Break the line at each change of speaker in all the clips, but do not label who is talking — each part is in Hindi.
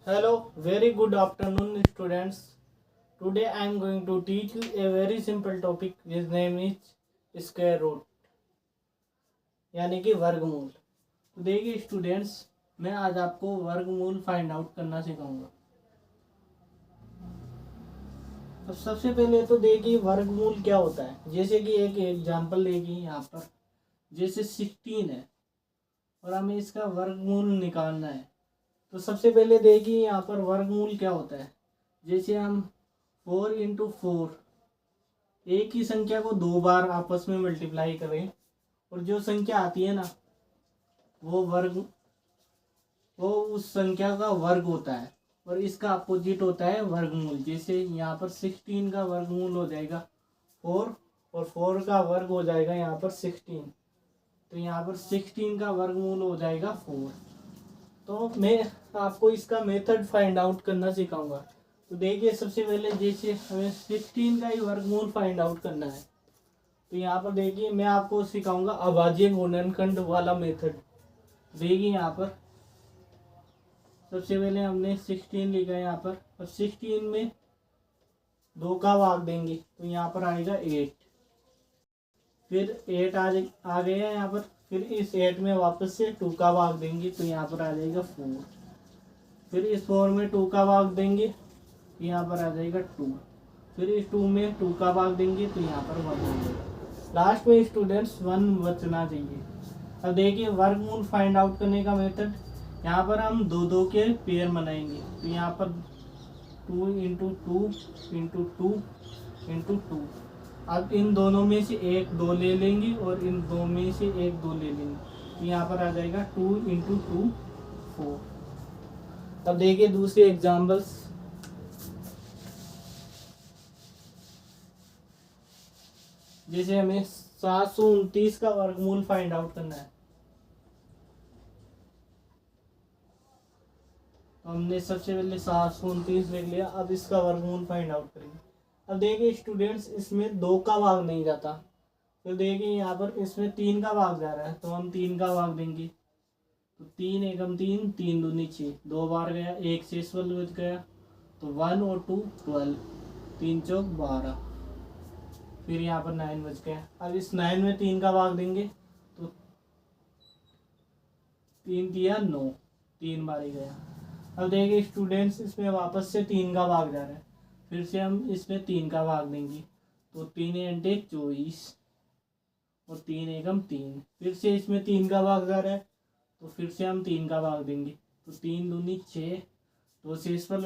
Hello, very good afternoon, students. Today I am going to teach you a very simple topic. His name is square root, यानी कि वर्गमूल। तो देखिए स्टूडेंट्स, मैं आज आपको वर्गमूल फाइंड आउट करना सिखाऊंगा। अब सबसे पहले तो देखिए वर्गमूल क्या होता है। जैसे कि एक एग्जांपल लेगी यहाँ पर, जैसे 16 है और हमें इसका वर्गमूल निकालना है। तो सबसे पहले देखिए यहाँ पर वर्गमूल क्या होता है। जैसे हम 4 इंटू 4, एक ही संख्या को दो बार आपस में मल्टीप्लाई करें और जो संख्या आती है ना वो उस संख्या का वर्ग होता है और इसका अपोजिट होता है वर्गमूल। जैसे यहाँ पर 16 का वर्गमूल हो जाएगा 4 और 4 का वर्ग हो जाएगा यहाँ पर 16। तो यहाँ पर 16 का वर्गमूल हो जाएगा 4। तो मैं आपको इसका मेथड फाइंड आउट करना सिखाऊंगा। तो देखिए सबसे पहले जैसे हमें 16 का ही वर्गमूल फाइंड आउट करना है, तो यहाँ पर देखिए मैं आपको सिखाऊंगा अभाज्य गुणनखंड वाला मेथड। देखिए यहाँ पर सबसे पहले हमने 16 लिखा है यहाँ पर, और 16 में 2 का भाग देंगे तो यहाँ पर आएगा 8। फिर 8 आ गया यहाँ पर, फिर इस 8 में वापस से 2 का भाग देंगे तो यहाँ पर आ जाएगा 4। फिर इस 4 में 2 का भाग देंगे तो यहाँ पर आ जाएगा 2। फिर इस 2 में 2 का भाग देंगे तो यहाँ पर 1 हो जाएगा। लास्ट में स्टूडेंट्स 1 बचना चाहिए। अब देखिए वर्गमूल फाइंड आउट करने का मेथड, यहाँ पर हम दो दो के पेयर बनाएंगे। तो यहाँ पर 2 इंटू 2 इंटू 2 इंटू 2। अब इन दोनों में से एक 2 ले लेंगे और इन दो में से एक 2 ले लेंगे तो यहाँ पर आ जाएगा 2 इंटू 2 4। अब देखिए दूसरे एग्जाम्पल्स। जैसे हमें 729 का वर्गमूल फाइंड आउट करना है, तो हमने सबसे पहले 729 लिख लिया। अब इसका वर्गमूल फाइंड आउट करेंगे। अब देखिए स्टूडेंट्स, इसमें 2 का भाग नहीं जाता, तो देखिए यहाँ पर इसमें 3 का भाग जा रहा है तो हम 3 का भाग देंगे। तो 3 एकम 3, 3 दूनी 6, 2 बार गया, 1 से 12 बच गया तो 1 और 2 12, 3 चौक 12। फिर यहाँ पर 9 बच गया। अब इस 9 में 3 का भाग देंगे तो 3 दिया 9, 3 बार ही गया। अब देखिए स्टूडेंट्स, इसमें वापस से 3 का भाग जा रहा है, फिर से हम इसमें 3 का भाग देंगे तो 3 अंटे 24 और 3 एकम 3। फिर से इसमें 3 का भाग जा रहा है तो फिर से हम 3 का भाग देंगे तो 3 दूनी 6, 2 से इस पर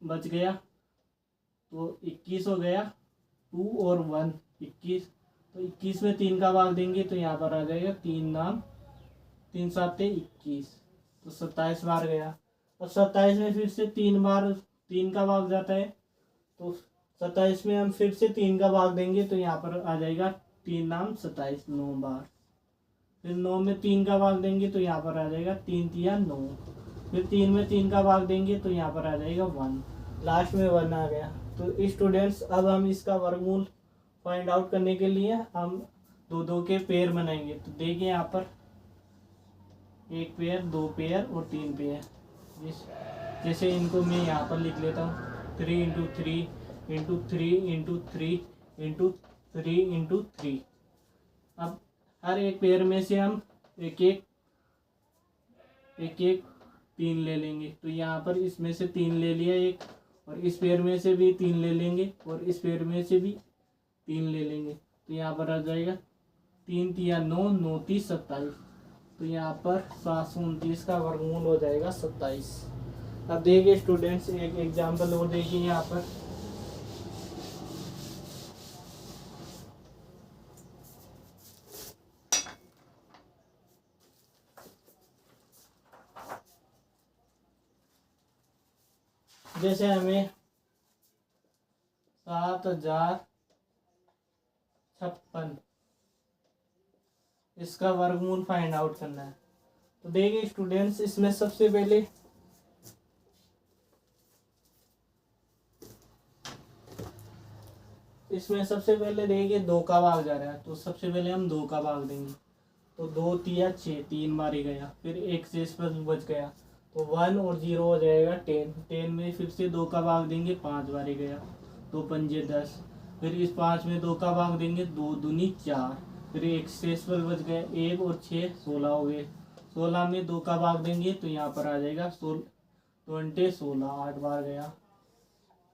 बच गया तो 21 हो गया। 2 और 1 21, तो 21 में 3 का भाग देंगे तो यहाँ पर आ जाएगा 3 नाम 3 7 21, तो 27 बार गया। और 27 में फिर से 3 बार 3 का भाग जाता है तो 27 में हम फिर से 3 का भाग देंगे तो यहाँ पर आ जाएगा 3 नाम 27, 9 बार। फिर 9 में 3 का भाग देंगे तो यहाँ पर आ जाएगा 3 तिया 9। फिर 3 में 3 का भाग देंगे तो यहाँ पर आ जाएगा 1। लास्ट में 1 आ गया। तो स्टूडेंट्स, अब हम इसका वर्गमूल फाइंड आउट करने के लिए हम दो दो के पेयर बनाएंगे। तो देखिए यहाँ पर 1 पेयर, 2 पेयर और 3 पेयर। जैसे इनको मैं यहाँ पर लिख लेता हूँ 3 into 3 into 3 into 3 into 3 into 3। अब हर एक पेयर में से हम एक एक 3 ले लेंगे। तो यहाँ पर इसमें से 3 ले लिया एक, और इस पेयर में से भी 3 ले लेंगे और इस पेयर में से भी 3 ले लेंगे। तो यहाँ पर आ जाएगा 3 तिया 9, 9 30 27। तो यहाँ पर 729 का वर्गमूल हो जाएगा 27। अब देखिए स्टूडेंट्स, एक एग्जाम्पल और देखिए यहाँ पर। जैसे हमें 7056 इसका वर्गमूल फाइंड आउट करना है। तो देखिए स्टूडेंट्स, इसमें सबसे पहले देखिए 2 का भाग जा रहा है, तो सबसे पहले हम 2 का भाग देंगे तो 2 तिया 6, 3 बार ही गया। फिर 1 से इस पर बच गया तो 1 और 0 हो जाएगा 10। 10 में फिर से 2 का भाग देंगे, 5 बार गया, 2 पंजे 10। फिर इस 5 में 2 का भाग देंगे, 2 दूनी 4। फिर एक शेष बल बच गए, 1 और 6 16 हो गए। 16 में 2 का भाग देंगे तो यहाँ पर आ जाएगा 16, 8 बार गया।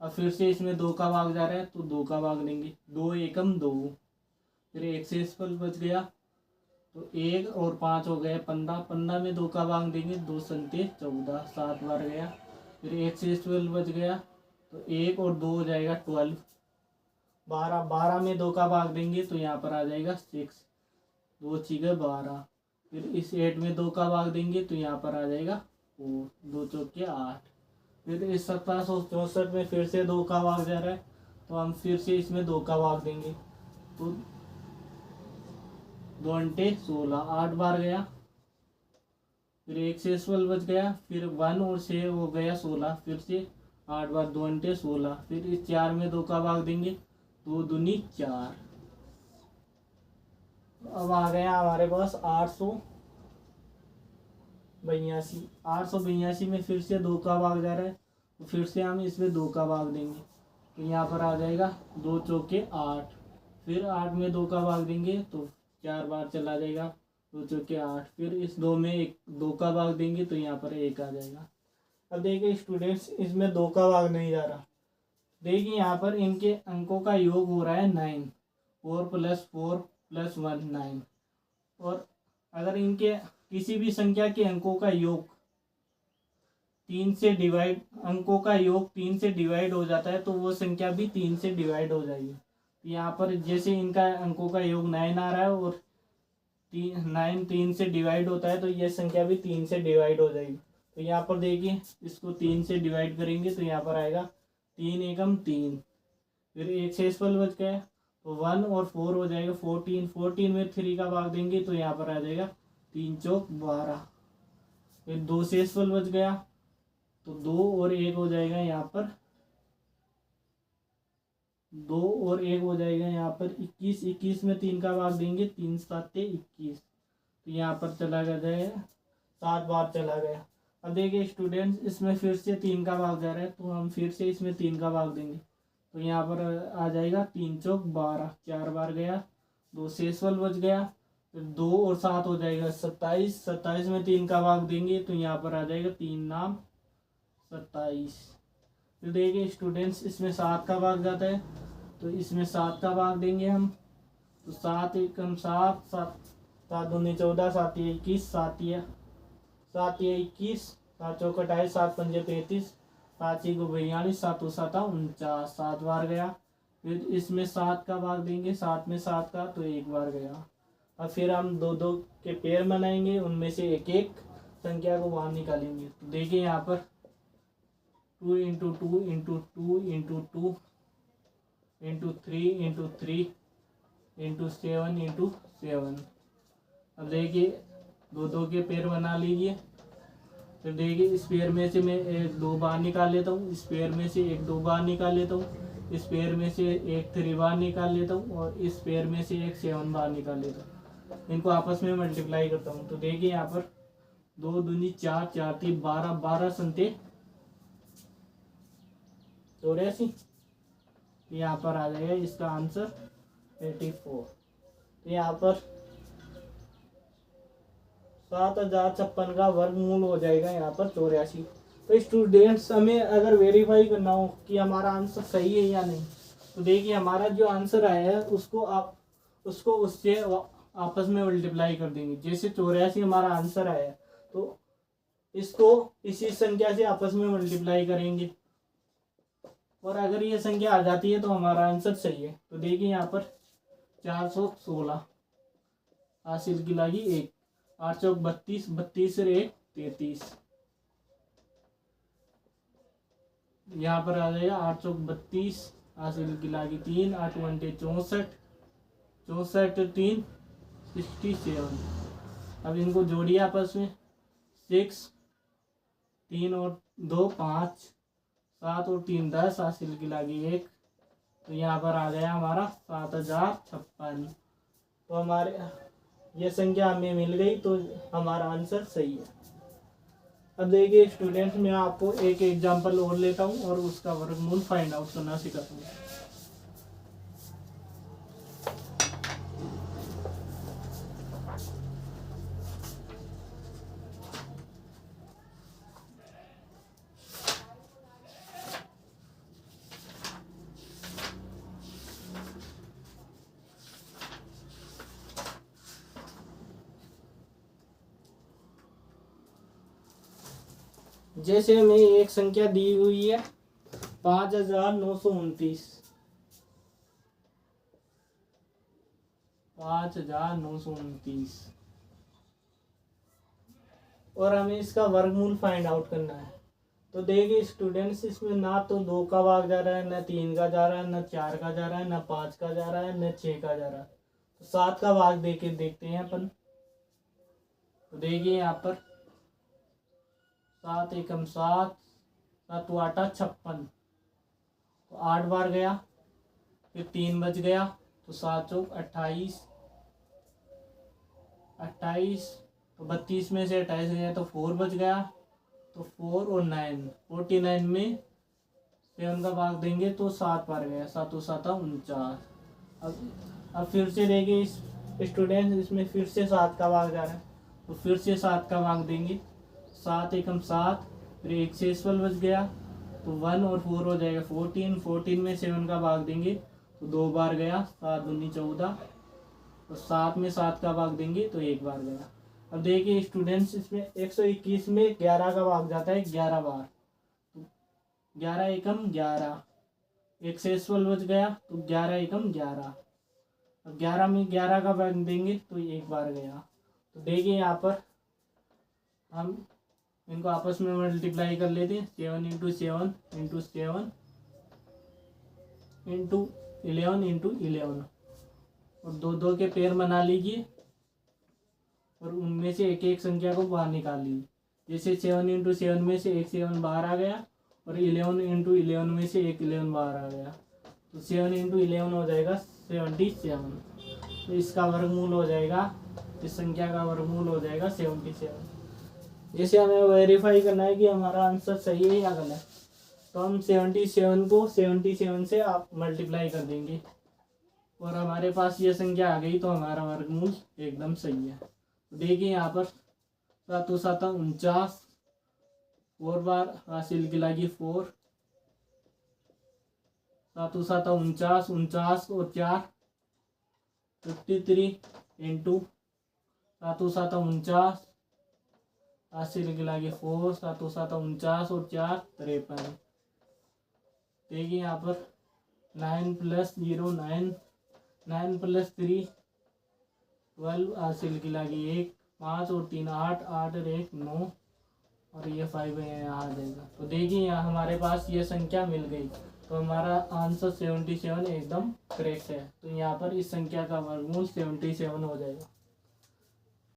अब फिर से इसमें 2 का भाग जा रहा है तो 2 का भाग देंगे, 2 एकम 2। फिर एक शेष बल बच गया तो 1 और 5 हो गए 15। 15 में 2 का भाग देंगे, 2 संते 14, 7 बार गया। फिर एक शेष बल बच गया तो 1 और 2 हो जाएगा 12। 12 12 में 2 का भाग देंगे तो यहाँ पर आ जाएगा 6, 2 6 12। फिर इस 8 में 2 का भाग देंगे तो यहाँ पर आ जाएगा 4, 2 चौके 8। फिर इस 1764 में फिर से 2 का भाग जा रहा है तो हम फिर से इसमें 2 का भाग देंगे, तो 2 अंटे 16, 8 बार गया। फिर एक शेष बल बच गया, फिर 1 और 6 हो गया 16। फिर से 8 बार, 2 अंटे 16। फिर इस 4 में 2 का भाग देंगे, 2 दूनी 4। अब आ गया हमारे पास 882। 882 में फिर से 2 का भाग जा रहा है तो फिर से हम इसमें 2 का भाग देंगे, तो यहाँ पर आ जाएगा 2 चौके 8। फिर 8 में 2 का भाग देंगे तो 4 बार चला जाएगा, 2 चौके 8। फिर इस 2 में 2 का भाग देंगे तो यहाँ पर 1 आ जाएगा। अब देखिए स्टूडेंट्स, इसमें 2 का भाग नहीं जा रहा। देखिए यहाँ पर इनके अंकों का योग हो रहा है 9, 4 + 4 + 1 9। और अगर इनके किसी भी संख्या के अंकों का योग 3 से डिवाइड हो जाता है तो वो संख्या भी 3 से डिवाइड हो जाएगी। यहाँ पर जैसे इनका अंकों का योग 9 आ रहा है और 9 3 से डिवाइड होता है तो ये संख्या भी 3 से डिवाइड हो जाएगी। तो यहाँ पर देखिए इसको 3 से डिवाइड करेंगे तो यहाँ पर आएगा 3 एकम 3। फिर एक शेषफल बच गया तो 1 और 4 हो जाएगा 14। 14 में 3 का भाग देंगे तो यहाँ पर आ जाएगा 3 चौक 12। फिर 2 शेषफल बच गया तो 2 और 1 हो जाएगा यहाँ पर, 2 और 1 हो जाएगा यहाँ पर 21। 21 में 3 का भाग देंगे, 3 7 21। तो यहाँ पर चला जाएगा 7 बार चला गया। अब देखिए स्टूडेंट्स, इसमें फिर से 3 का भाग जा रहा है तो हम फिर से इसमें 3 का भाग देंगे तो यहाँ पर आ जाएगा 3 चौक 12, 4 बार गया। 2 शेषफल बच गया, फिर 2 और 7 हो जाएगा 27। 27 में 3 का भाग देंगे तो यहाँ पर आ जाएगा 3 नाम 27। फिर देखिए स्टूडेंट्स, इसमें 7 का भाग जाता है तो इसमें 7 का भाग देंगे हम, तो 7 एकम 7, 7 7 दूनी 14, 7 21, 7 21, 7 चौक 28, 7 पंजे 33, 7 6 42, 7 7 49, 7 बार गया। फिर इसमें 7 का भाग देंगे, 7 में 7 का तो 1 बार गया। अब फिर हम 2 2 के पेयर बनाएंगे, उनमें से एक एक संख्या को बाहर निकालेंगे। तो देखिए यहाँ पर 2 × 2 × 2 × 2 × 3 × 3 × 7 × 7। अब देखिए 2 2 के पेयर बना लीजिए। फिर देखिए इस पेयर में से मैं 1 2 बार निकाल लेता हूँ, इस पेयर में से 1 2 बार निकाल लेता हूँ, इस पेयर में से 1 3 बार निकाल लेता हूँ और इस पेयर में से 1 7 बार निकाल लेता हूँ। इनको आपस में मल्टीप्लाई करता हूँ तो देखिए यहाँ पर 2 दूनी 4, 4 3 12, 12 संते 84। यहाँ पर आ जाएगा इसका आंसर 84। तो यहाँ पर 7056 का वर्गमूल हो जाएगा यहाँ पर 84। तो स्टूडेंट्स, हमें अगर वेरीफाई करना हो कि हमारा आंसर सही है या नहीं, तो देखिए हमारा जो आंसर आया है उसको उससे आपस में मल्टीप्लाई कर देंगे। जैसे 84 हमारा आंसर आया है तो इसको इसी संख्या से आपस में मल्टीप्लाई करेंगे और अगर ये संख्या आ जाती है तो हमारा आंसर सही है। तो देखिए यहाँ पर 416 हासिल की लागी 1, 8 चौक 32, 32 और 1 33। यहाँ पर आ जाएगा 8 चौक 32 हासिल की लागी 3, 8 घंटे 64, 64 3 67। अब इनको जोड़िए आपस में, 6 3 और 2 5, 7 और 3 10 हासिल की लागी 1। तो यहाँ पर आ गया हमारा 7056। तो हमारे ये संख्या हमें मिल गई तो हमारा आंसर सही है। अब देखिए स्टूडेंट्स, मैं आपको एक एग्जांपल और लेता हूँ और उसका वर्गमूल फाइंड आउट करना सिखाता हूँ। जैसे हमें एक संख्या दी हुई है 5,929, 5,929 और हमें इसका वर्गमूल फाइंड आउट करना है। तो देखिए स्टूडेंट्स, इसमें ना तो 2 का भाग जा रहा है, ना 3 का जा रहा है, ना 4 का जा रहा है, ना 5 का जा रहा है, ना 6 का जा रहा है। तो 7 का भाग देके देखते हैं अपन। तो देखिए यहाँ पर 7 एकम 7, 7 आटा 56, तो 8 बार गया, फिर 3 बच गया, तो 7 चौक 28, 28, तो 32 में से 28 गया तो 4 बच गया, तो 4 और 9, 49 में 7 का भाग देंगे तो 7 बार गया, 7 7 49। अब फिर से देखिए स्टूडेंट, इसमें फिर से 7 का भाग जा रहा है, तो फिर से 7 का भाग देंगे। 7 एकम 7, फिर 1 से 12 बच गया, तो 1 और 4 हो जाएगा 14, 14 में 7 का भाग देंगे तो 2 बार गया, 7 दूनी 14, तो 7 में 7 का भाग देंगे तो 1 बार गया। अब देखिए स्टूडेंट्स, इसमें 121 में 11 का भाग जाता है 11 बार, तो 11 एकम 11, 1 से 12 बच गया, तो 11 एकम 11। अब 11 में 11 का भाग देंगे तो 1 बार गया। तो देखिए यहाँ पर हम इनको आपस में मल्टीप्लाई कर लेते हैं। 7 इंटू 7 इंटू 7 इंटू 11 इंटू 11, और 2 2 के पेयर बना लीजिए और उनमें से एक एक संख्या को बाहर निकाल लीजिए। जैसे 7 इंटू 7 में से एक 7 बाहर आ गया, और 11 इंटू 11 में से एक 11 बाहर आ गया, तो 7 इंटू 11 हो जाएगा 77। तो इसका वर्गमूल हो जाएगा, इस संख्या का वर्गमूल हो जाएगा 77। जैसे हमें वेरीफाई करना है कि हमारा आंसर सही है या गलत, तो हम 77 को 77 से आप मल्टीप्लाई कर देंगे और हमारे पास ये संख्या आ गई, तो हमारा वर्गमूल एकदम सही है। तो देखिए यहाँ पर 7 7 49, 4 बार हासिल की लागी 4, 7 7 49, 49 और 4 53 इंटू 7 7 49 हासिल की लागी 4, 7 7 49 और 4 53। देखिए यहाँ पर 9 + 0 9, 9 + 3 12 हासिल की लागी 1, 5 और 3 8, 8 और 1 9, और ये 5 यहाँ आ जाएगा। तो देखिए यहाँ हमारे पास ये संख्या मिल गई, तो हमारा आंसर 77 एकदम करेक्ट है। तो यहाँ पर इस संख्या का वर्गमूल 77 हो जाएगा।